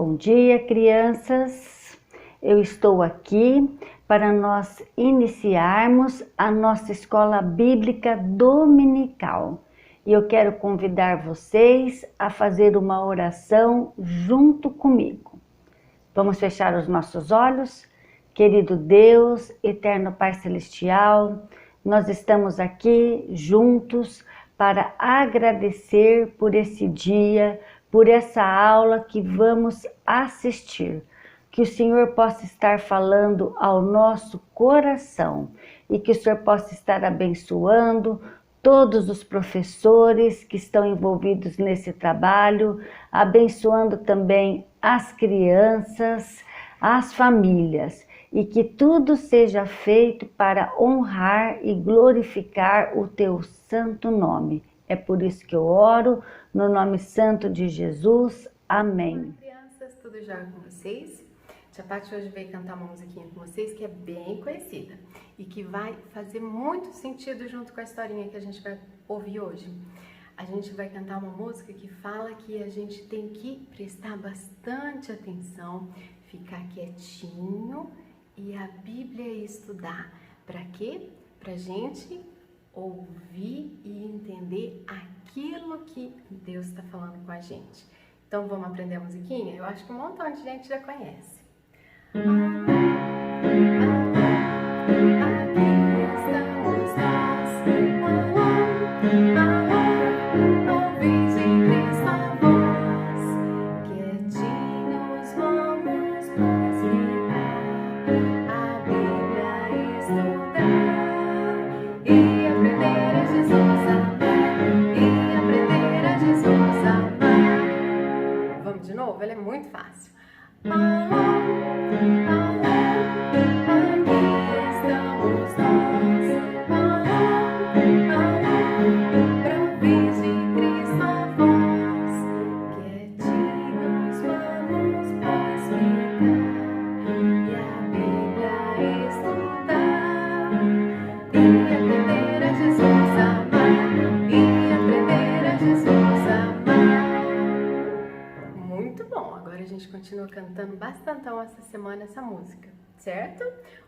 Bom dia, crianças. Eu estou aqui para nós iniciarmos a nossa escola bíblica dominical. E eu quero convidar vocês a fazer uma oração junto comigo. Vamos fechar os nossos olhos? Querido Deus, eterno Pai Celestial, nós estamos aqui juntos para agradecer por esse dia, por essa aula que vamos assistir. Que o Senhor possa estar falando ao nosso coração e que o Senhor possa estar abençoando todos os professores que estão envolvidos nesse trabalho, abençoando também as crianças, as famílias, e que tudo seja feito para honrar e glorificar o teu santo nome. É por isso que eu oro, no nome santo de Jesus. Amém. Olá, crianças, tudo já com vocês? Tia Paty hoje veio cantar uma musiquinha com vocês que é bem conhecida e que vai fazer muito sentido junto com a historinha que a gente vai ouvir hoje. A gente vai cantar uma música que fala que a gente tem que prestar bastante atenção, ficar quietinho e a Bíblia estudar. Para quê? Pra gente ouvir e entender aquilo que Deus está falando com a gente. Então vamos aprender a musiquinha? Eu acho que um montão de gente já conhece. Aqui estamos nós, ouvis em Cristo a voz, quietinhos vamos nós ficar, a Bíblia estudar e aprender a Jesus amar, e aprender a Jesus amar. Vamos de novo? Ela é muito fácil. Continua cantando bastantão essa semana essa música, certo?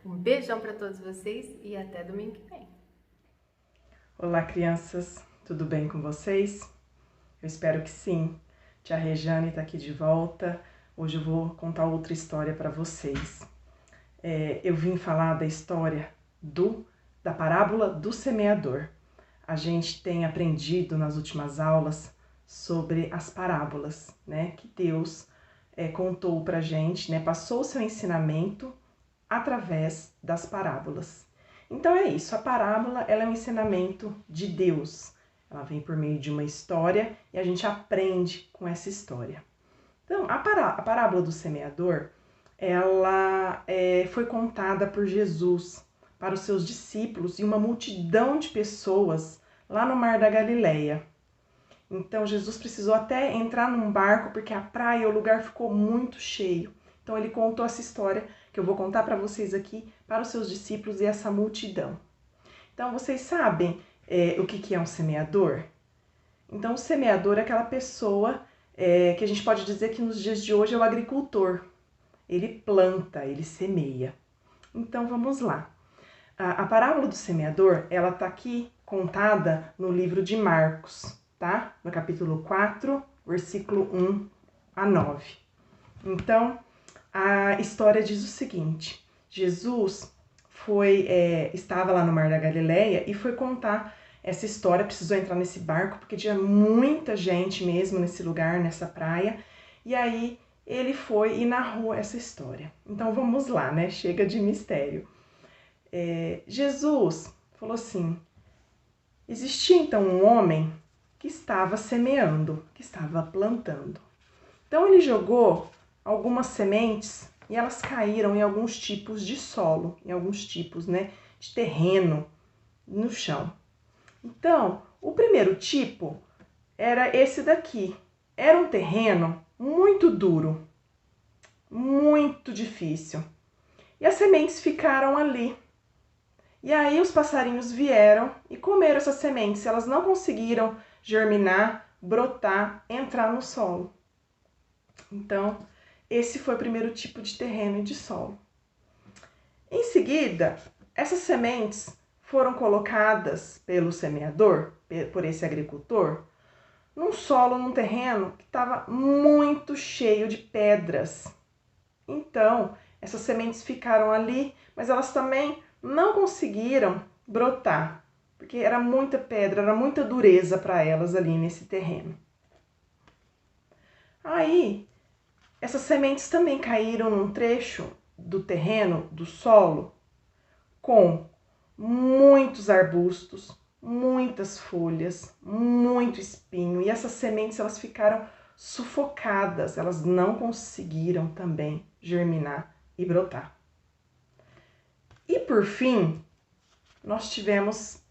Um beijão para todos vocês e até domingo que vem. Olá, crianças, tudo bem com vocês? Eu espero que sim. Tia Rejane está aqui de volta. Hoje eu vou contar outra história para vocês. Eu vim falar da história da parábola do semeador. A gente tem aprendido nas últimas aulas sobre as parábolas, né? Que Deus contou pra gente, né? Passou o seu ensinamento através das parábolas. Então é isso, a parábola ela é um ensinamento de Deus. Ela vem por meio de uma história e a gente aprende com essa história. Então, a parábola do semeador, ela foi contada por Jesus para os seus discípulos e uma multidão de pessoas lá no Mar da Galileia. Então, Jesus precisou até entrar num barco, porque a praia, o lugar ficou muito cheio. Então, ele contou essa história que eu vou contar para vocês aqui, para os seus discípulos e essa multidão. Então, vocês sabem o que é um semeador? Então, o semeador é aquela pessoa que a gente pode dizer que nos dias de hoje é o agricultor. Ele planta, ele semeia. Então, vamos lá. A parábola do semeador, ela está aqui contada no livro de Marcos. Tá? No capítulo 4, versículo 1 a 9. Então, a história diz o seguinte: Jesus estava lá no Mar da Galileia e foi contar essa história, precisou entrar nesse barco, porque tinha muita gente mesmo nesse lugar, nessa praia, e aí ele foi e narrou essa história. Então, vamos lá, né? Chega de mistério. Jesus falou assim: existia então um homem que estava semeando, que estava plantando. Então ele jogou algumas sementes e elas caíram em alguns tipos de solo, em alguns tipos, né, de terreno no chão. Então, o primeiro tipo era esse daqui. Era um terreno muito duro, muito difícil. E as sementes ficaram ali. E aí os passarinhos vieram e comeram essas sementes. Elas não conseguiram germinar, brotar, entrar no solo. Então, esse foi o primeiro tipo de terreno e de solo. Em seguida, essas sementes foram colocadas pelo semeador, por esse agricultor, num solo, num terreno que estava muito cheio de pedras. Então, essas sementes ficaram ali, mas elas também não conseguiram brotar, porque era muita pedra, era muita dureza para elas ali nesse terreno. Aí, essas sementes também caíram num trecho do terreno, do solo, com muitos arbustos, muitas folhas, muito espinho, e essas sementes elas ficaram sufocadas, elas não conseguiram também germinar e brotar. E por fim, nós tivemos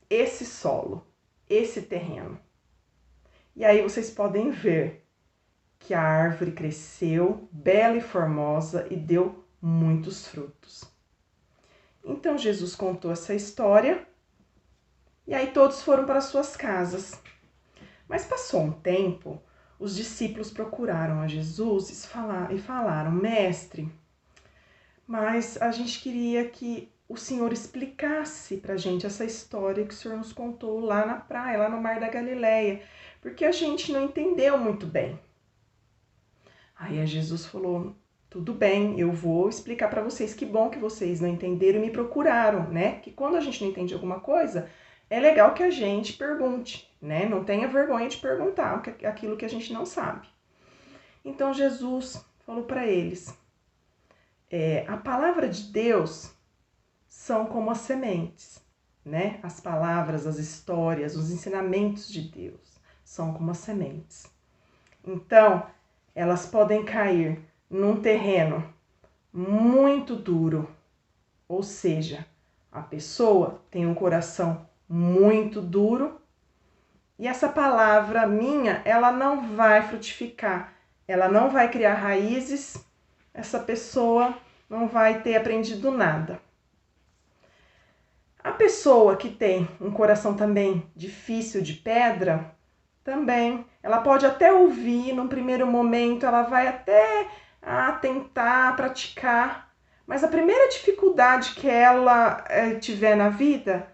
esse solo, esse terreno. E aí vocês podem ver que a árvore cresceu bela e formosa e deu muitos frutos. Então Jesus contou essa história e aí todos foram para suas casas. Mas passou um tempo, os discípulos procuraram a Jesus e falaram: Mestre, mas a gente queria que o Senhor explicasse para a gente essa história que o Senhor nos contou lá na praia, lá no Mar da Galileia, porque a gente não entendeu muito bem. Aí Jesus falou: tudo bem, eu vou explicar para vocês. Que bom que vocês não entenderam e me procuraram, né? Que quando a gente não entende alguma coisa, é legal que a gente pergunte, né? Não tenha vergonha de perguntar aquilo que a gente não sabe. Então Jesus falou para eles: a palavra de Deus são como as sementes, né? As palavras, as histórias, os ensinamentos de Deus são como as sementes. Então, elas podem cair num terreno muito duro, ou seja, a pessoa tem um coração muito duro e essa palavra minha, ela não vai frutificar, ela não vai criar raízes, essa pessoa não vai ter aprendido nada. A pessoa que tem um coração também difícil de pedra, também, ela pode até ouvir, no primeiro momento, ela vai até tentar praticar, mas a primeira dificuldade que ela tiver na vida,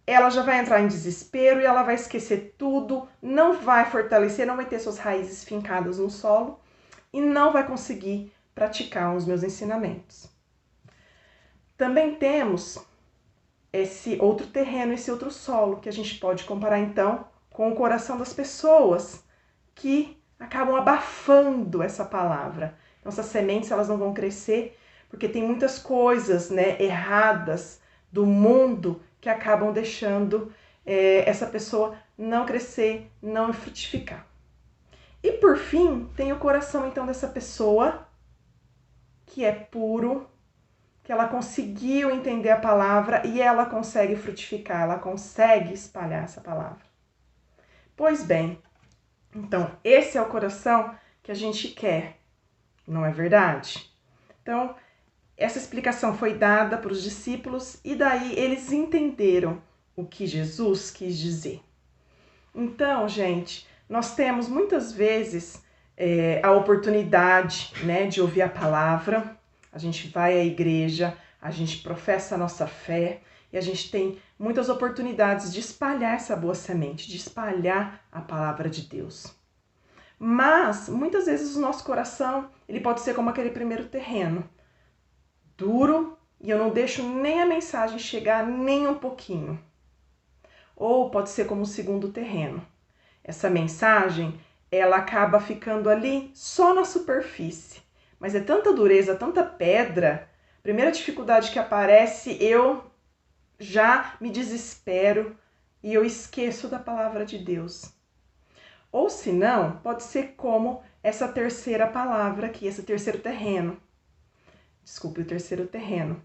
ela já vai entrar em desespero e ela vai esquecer tudo, não vai fortalecer, não vai ter suas raízes fincadas no solo e não vai conseguir praticar os meus ensinamentos. Também temos esse outro terreno, esse outro solo, que a gente pode comparar então com o coração das pessoas que acabam abafando essa palavra. Então essas sementes elas não vão crescer porque tem muitas coisas, né, erradas do mundo que acabam deixando essa pessoa não crescer, não frutificar. E por fim, tem o coração então dessa pessoa que é puro, que ela conseguiu entender a palavra e ela consegue frutificar, ela consegue espalhar essa palavra. Pois bem, então esse é o coração que a gente quer, não é verdade? Então, essa explicação foi dada para os discípulos e daí eles entenderam o que Jesus quis dizer. Então, gente, nós temos muitas vezes a oportunidade, né, de ouvir a palavra, a gente vai à igreja, a gente professa a nossa fé e a gente tem muitas oportunidades de espalhar essa boa semente, de espalhar a palavra de Deus. Mas, muitas vezes o nosso coração, ele pode ser como aquele primeiro terreno, duro, e eu não deixo nem a mensagem chegar nem um pouquinho. Ou pode ser como o segundo terreno. Essa mensagem, ela acaba ficando ali só na superfície. Mas é tanta dureza, tanta pedra, a primeira dificuldade que aparece, eu já me desespero e eu esqueço da palavra de Deus. Ou se não, pode ser como essa terceira palavra aqui, esse terceiro terreno. Desculpe, o terceiro terreno.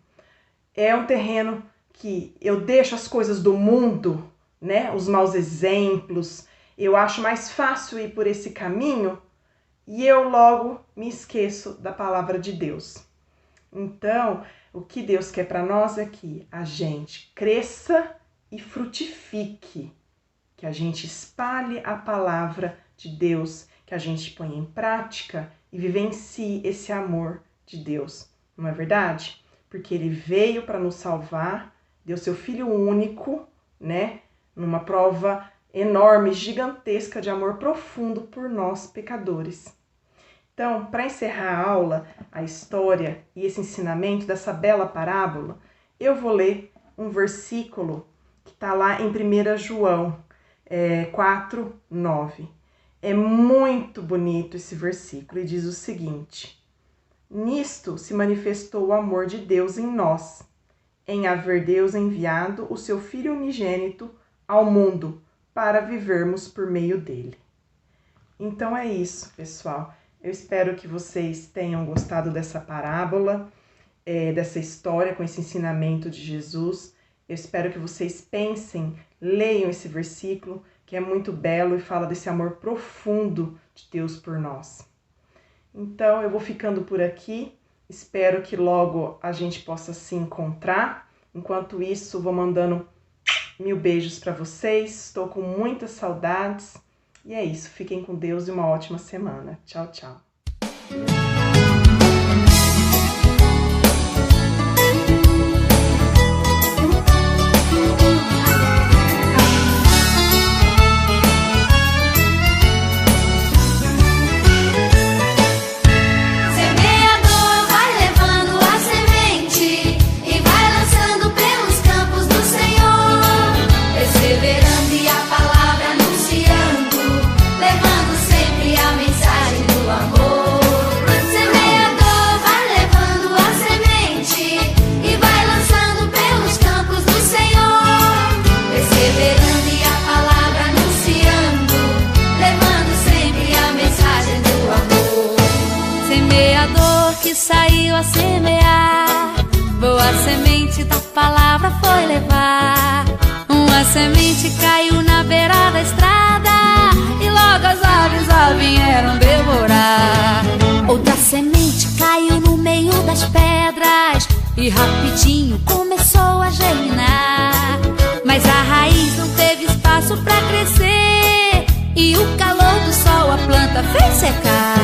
É um terreno que eu deixo as coisas do mundo, né? Os maus exemplos. Eu acho mais fácil ir por esse caminho e eu logo me esqueço da palavra de Deus. Então, o que Deus quer para nós é que a gente cresça e frutifique, que a gente espalhe a palavra de Deus, que a gente ponha em prática e vivencie esse amor de Deus, não é verdade? Porque Ele veio para nos salvar, deu seu Filho único, né? Numa prova enorme, gigantesca de amor profundo por nós, pecadores. Então, para encerrar a aula, a história e esse ensinamento dessa bela parábola, eu vou ler um versículo que está lá em 1 João 4:9. É muito bonito esse versículo e diz o seguinte: nisto se manifestou o amor de Deus em nós, em haver Deus enviado o seu Filho unigênito ao mundo para vivermos por meio dele. Então é isso, pessoal. Eu espero que vocês tenham gostado dessa parábola, dessa história com esse ensinamento de Jesus. Eu espero que vocês pensem, leiam esse versículo, que é muito belo e fala desse amor profundo de Deus por nós. Então, eu vou ficando por aqui. Espero que logo a gente possa se encontrar. Enquanto isso, vou mandando 1000 beijos para vocês. Estou com muitas saudades. E é isso. Fiquem com Deus e uma ótima semana. Tchau, tchau. Saiu a semear, boa semente da palavra foi levar. Uma semente caiu na beira da estrada e logo as aves a vieram devorar. Outra semente caiu no meio das pedras e rapidinho começou a germinar. Mas a raiz não teve espaço pra crescer e o calor do sol a planta fez secar.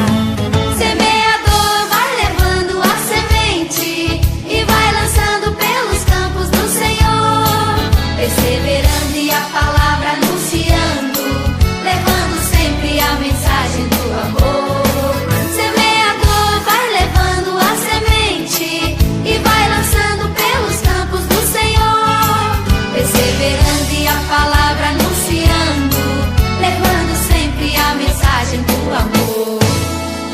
E vai lançando pelos campos do Senhor, perseverando e a palavra anunciando, levando sempre a mensagem do amor. Semeador vai levando a semente e vai lançando pelos campos do Senhor, perseverando e a palavra anunciando, levando sempre a mensagem do amor.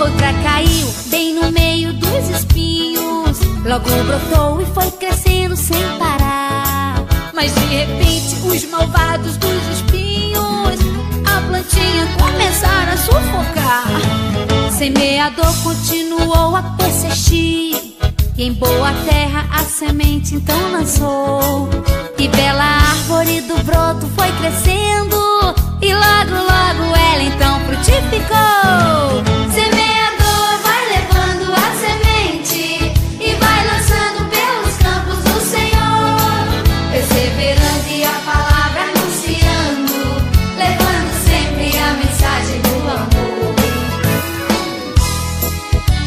Outra caiu bem no meio dos espinhos, logo brotou e foi crescendo sem parar. Mas de repente os malvados dos espinhos a plantinha começaram a sufocar. Semeador continuou a persistir e em boa terra a semente então lançou. E bela árvore do broto foi crescendo e logo logo ela então frutificou. Semeador vai levando a semente e vai lançando pelos campos do Senhor, perseverando e a palavra anunciando, levando sempre a mensagem do amor.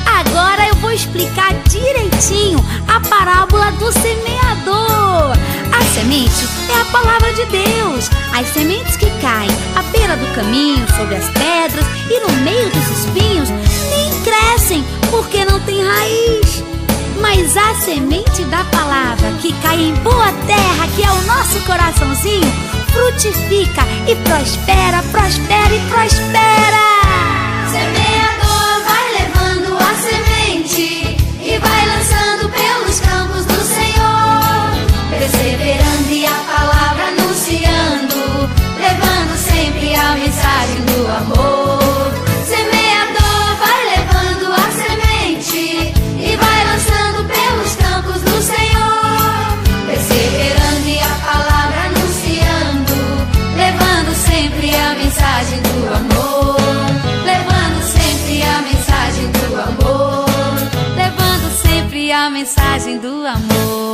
Agora eu vou explicar direitinho a parábola do semeador. A semente é a palavra de Deus. As sementes que caem à beira do caminho, sobre as pedras e no meio dos espinhos nem crescem porque não tem raiz. Mas a semente da palavra que cai em boa terra, que é o nosso coraçãozinho, frutifica e prospera, prospera e prospera. Semeador vai levando a semente e vai lançando pelos campos do Senhor, perseverando e a palavra anunciando, levando sempre a mensagem do amor. Semeador vai levando a semente e vai lançando pelos campos do Senhor, perseverando e a palavra anunciando, levando sempre a mensagem do amor, levando sempre a mensagem do amor, levando sempre a mensagem do amor.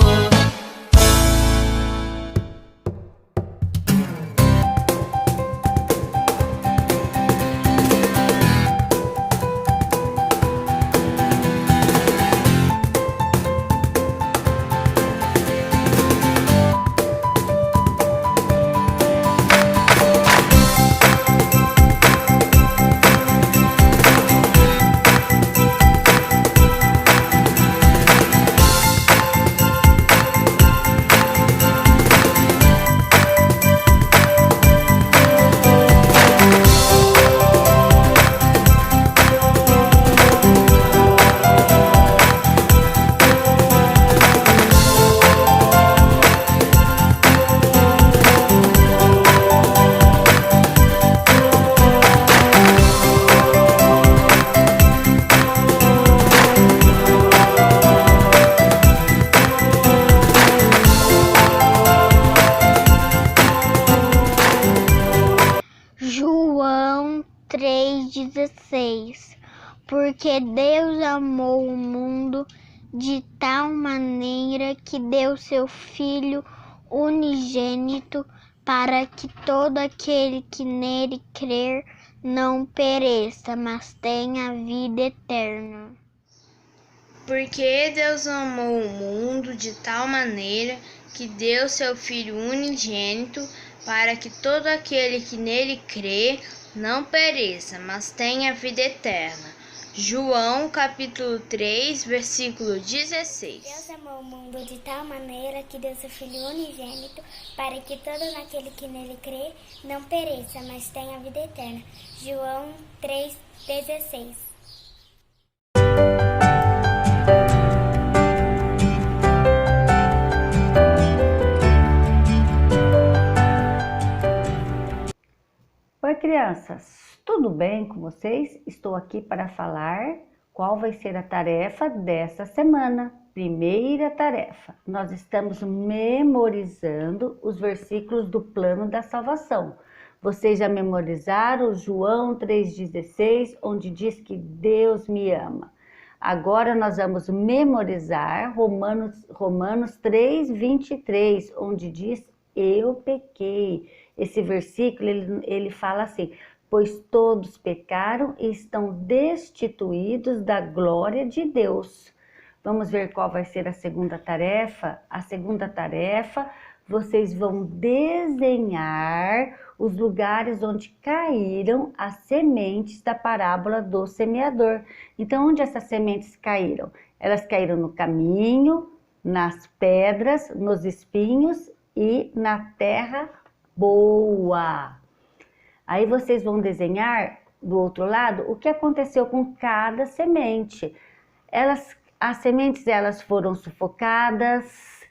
16. Porque Deus amou o mundo de tal maneira que deu seu Filho unigênito para que todo aquele que nele crer não pereça, mas tenha vida eterna. Porque Deus amou o mundo de tal maneira que deu seu Filho unigênito para que todo aquele que nele crê não pereça, mas tenha vida eterna. João capítulo 3, versículo 16. Deus amou o mundo de tal maneira que deu seu Filho unigênito para que todo aquele que nele crê não pereça, mas tenha vida eterna. João 3,16. Oi, crianças, tudo bem com vocês? Estou aqui para falar qual vai ser a tarefa dessa semana. Primeira tarefa, nós estamos memorizando os versículos do plano da salvação. Vocês já memorizaram João 3,16, onde diz que Deus me ama. Agora nós vamos memorizar Romanos 3,23, onde diz eu pequei. Esse versículo, ele fala assim, pois todos pecaram e estão destituídos da glória de Deus. Vamos ver qual vai ser a segunda tarefa? A segunda tarefa, vocês vão desenhar os lugares onde caíram as sementes da parábola do semeador. Então, onde essas sementes caíram? Elas caíram no caminho, nas pedras, nos espinhos e na terra boa. Aí vocês vão desenhar do outro lado o que aconteceu com cada semente. As sementes elas foram sufocadas,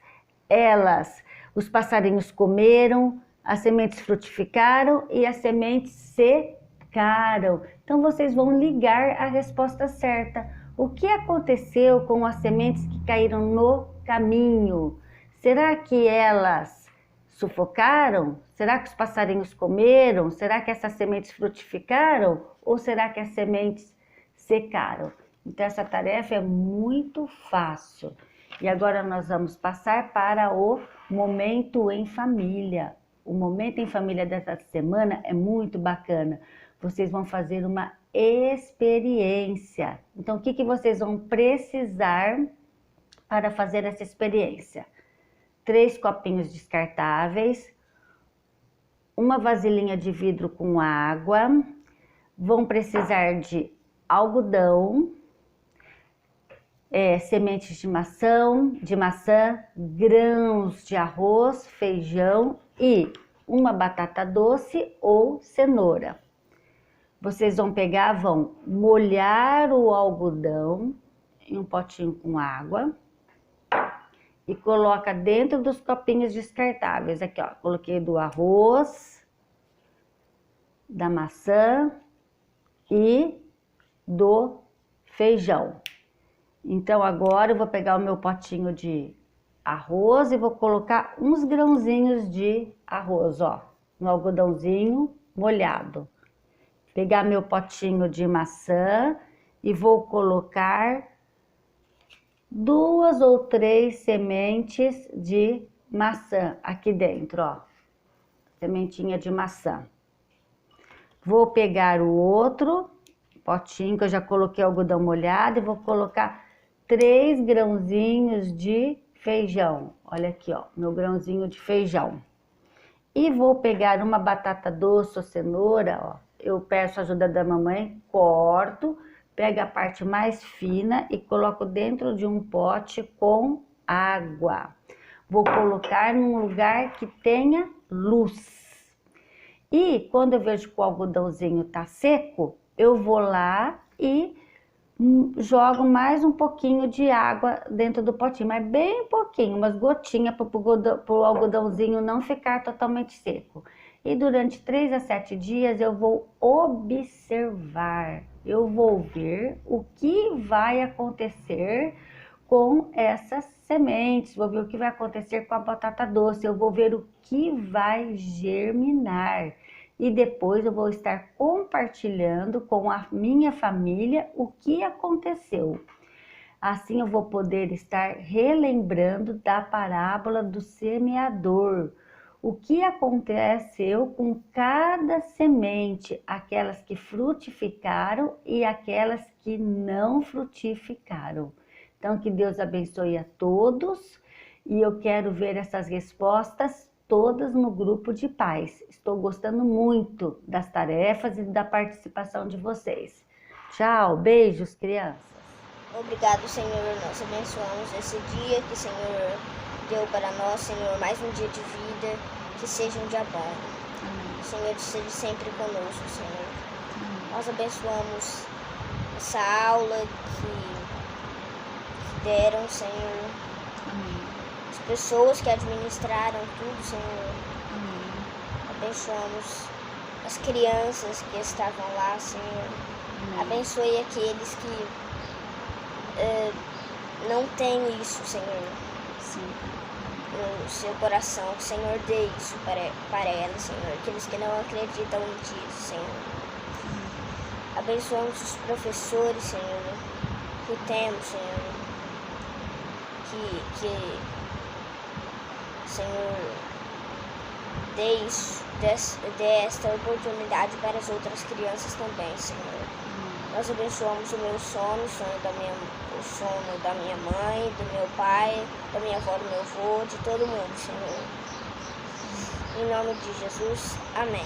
os passarinhos comeram, as sementes frutificaram e as sementes secaram. Então vocês vão ligar a resposta certa. O que aconteceu com as sementes que caíram no caminho? Será que elas sufocaram? Será que os passarinhos comeram? Será que essas sementes frutificaram? Ou será que as sementes secaram? Então essa tarefa é muito fácil. E agora nós vamos passar para o momento em família. O momento em família dessa semana é muito bacana. Vocês vão fazer uma experiência. Então o que vocês vão precisar para fazer essa experiência? 3 copinhos descartáveis, uma vasilhinha de vidro com água, vão precisar de algodão, sementes de maçã, grãos de arroz, feijão e uma batata doce ou cenoura. Vocês vão pegar, vão molhar o algodão em um potinho com água e coloca dentro dos copinhos descartáveis. Aqui, ó, coloquei do arroz, da maçã e do feijão. Então agora eu vou pegar o meu potinho de arroz e vou colocar uns grãozinhos de arroz, ó, no algodãozinho molhado. Pegar meu potinho de maçã e vou colocar 2 ou 3 sementes de maçã aqui dentro, ó. Sementinha de maçã. Vou pegar o outro potinho que eu já coloquei algodão molhado e vou colocar 3 grãozinhos de feijão. Olha aqui, ó, meu grãozinho de feijão. E vou pegar uma batata doce ou cenoura, ó. Eu peço a ajuda da mamãe, corto, pego a parte mais fina e coloco dentro de um pote com água. Vou colocar num lugar que tenha luz. E quando eu vejo que o algodãozinho tá seco, eu vou lá e jogo mais um pouquinho de água dentro do potinho, mas bem pouquinho, umas gotinhas para o algodãozinho não ficar totalmente seco. E durante 3 a 7 dias eu vou observar, eu vou ver o que vai acontecer com essas sementes, vou ver o que vai acontecer com a batata doce, eu vou ver o que vai germinar. e depois eu vou estar compartilhando com a minha família o que aconteceu. Assim eu vou poder estar relembrando da parábola do semeador. O que aconteceu com cada semente, aquelas que frutificaram e aquelas que não frutificaram. Então, que Deus abençoe a todos e eu quero ver essas respostas todas no grupo de pais. Estou gostando muito das tarefas e da participação de vocês. Tchau, beijos, crianças. Obrigado, Senhor, nós abençoamos esse dia que o Senhor deu para nós, Senhor, mais um dia de vida, que seja um dia bom. Amém. Senhor, esteja sempre conosco, Senhor. Amém. Nós abençoamos essa aula que deram, Senhor. Amém. As pessoas que administraram tudo, Senhor. Amém. Abençoamos as crianças que estavam lá, Senhor. Amém. Abençoe aqueles que não têm isso, Senhor. Sim. No seu coração, que o Senhor dê isso para elas, Senhor. Aqueles que não acreditam em Ti, Senhor. Abençoamos os professores, Senhor, que temos, Senhor. Que Senhor, dê esta oportunidade para as outras crianças também, Senhor. Nós abençoamos o meu sono, o sono da minha mãe, do meu pai, da minha avó, do meu avô, de todo mundo, Senhor. Em nome de Jesus, amém.